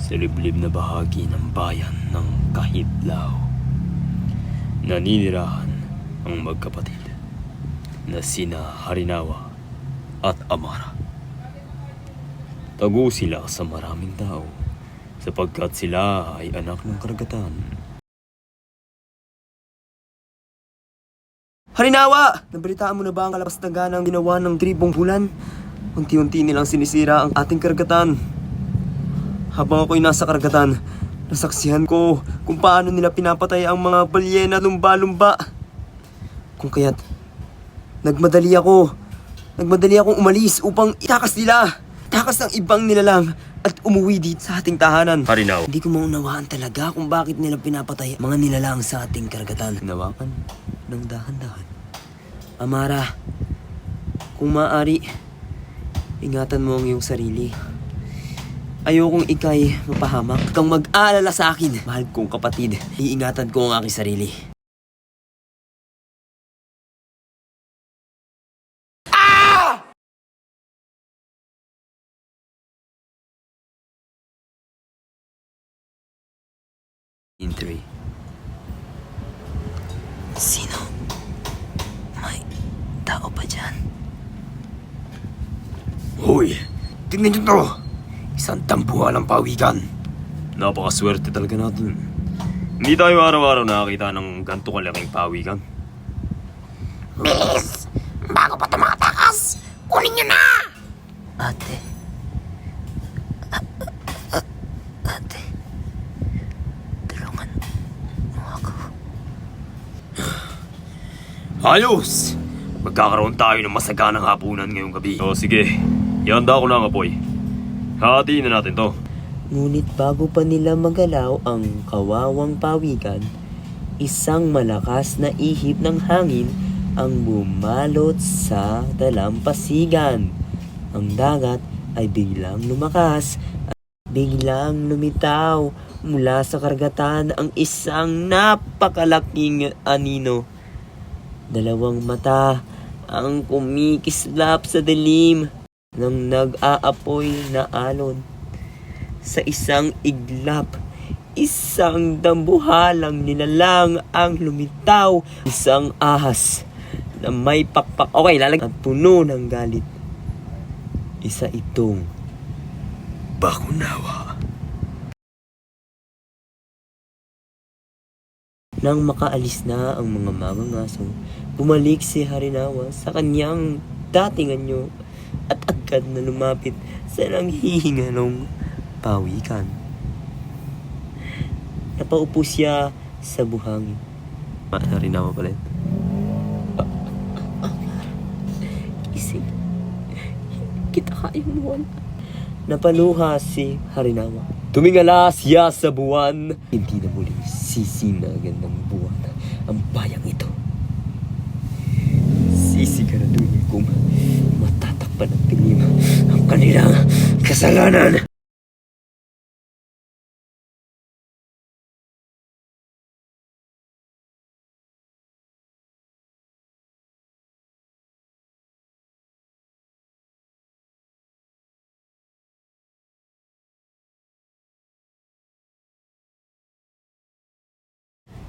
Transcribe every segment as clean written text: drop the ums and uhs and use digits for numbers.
Sa liblib na bahagi ng bayan ng Kahidlaw, naninirahan ang magkapatid na sina Harinawa at Amara. Tago sila sa maraming tao sapagkat sila ay anak ng karagatan. Harinawa! Nabalitaan mo na ba ang kalapastagan ng ginawa ng tribong bulan? Unti-unti nilang sinisira ang ating karagatan. Habang ako'y nasa karagatan, nasaksihan ko kung paano nila pinapatay ang mga balyena lumba-lumba. Kung kaya't, nagmadali akong umalis upang itakas nila. Takas ng ibang nilalang at umuwi dito sa ating tahanan. Harinawa. Hindi ko maunawaan talaga kung bakit nila pinapatay ang mga nilalang sa ating karagatan. Hinawakan Ng dahan-dahan. Amara, kung maaari, ingatan mo ang iyong sarili. Ayokong ikay mapahamak. Huwag kang mag-aalala sa akin. Mahal kong kapatid, iingatan ko ang aking sarili. in 3. Sino? May tao pa dyan? Hoy! Tingnan nyo to! Isang tambuhan ng pawikan. Napakaswerte talaga natin. Hindi tayo araw-araw nakakita ng ganito kalaking pawikan. Bilis! Bago pa tumatakas, kunin nyo na! Ate. Ate. Tulungan mo ako. Ayos! Magkakaroon tayo ng masaganang hapunan ngayong gabi. O sige, ihanda ko na ang apoy. Hatiin na natin to. Ngunit bago pa nila magalaw ang kawawang pawikan, isang malakas na ihip ng hangin ang bumalot sa dalampasigan. Ang dagat ay biglang lumakas at biglang lumitaw mula sa karagatan ang isang napakalaking anino. Dalawang mata ang kumikislap sa dilim ng nag-aapoy na alon. Sa isang iglap, isang dambuhalang nilalang ang lumitaw. Isang ahas na may pakpak. Okay, at puno ng galit. Isa itong Bakunawa. Nang makaalis na ang mga mangangaso, bumalik si Harinawa sa kanyang dating anyo at agad na lumapit sa nanghihingalong pawikan. Napaupo siya sa buhangin. Harinawa pala. Isip, kita kayang buwan. Napaluha si Harinawa. Tumingala siya sa buwan. Hindi na muling sisinagan ng buwan ang bayang ito. Sisiguraduhin kong matatakpan ng dilim ang kanilang kasalanan.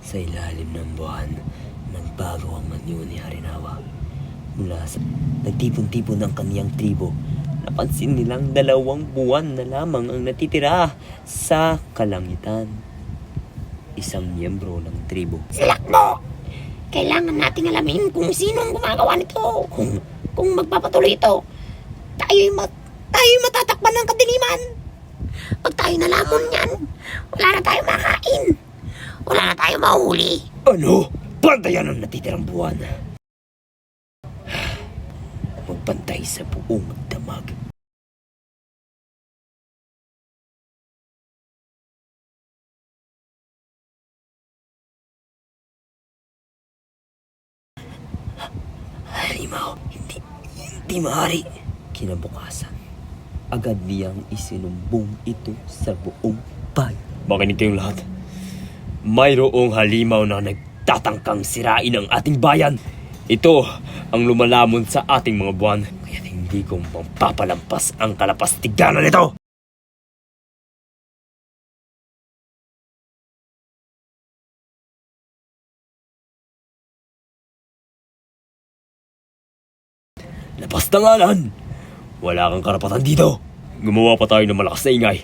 Sa ilalim ng buwan, nagbago ang anyo ni Harinawa. Mula sa nagtipon-tipon ng kaniyang tribo, napansin nilang 2 buwan na lamang ang natitira sa kalangitan. Isang miyembro ng tribo. Silakbo! Kailangan nating alamin kung sino ang gumagawa nito. Kung magpapatuloy ito, tayo'y matatakpan ng kadiliman. Pag tayo nalamon yan, wala na tayo makain. Wala na tayo mahuli. Ano? Bantayan ang natitirang buwan. Magbantay sa buong damag. Halimaw, hindi maaari. Kinabukasan, agad niyang isinumbong ito sa buong bayan. Makinig kayong lahat. Mayroong halimaw na nagtatangkang sirain ang ating bayan. Ito ang lumalamon sa ating mga buwan. Kaya hindi ko mapapalampas ang kalapastiganan nito. Labas na nga lan! Wala kang karapatan dito! Gumawa pa tayo ng malakas na ingay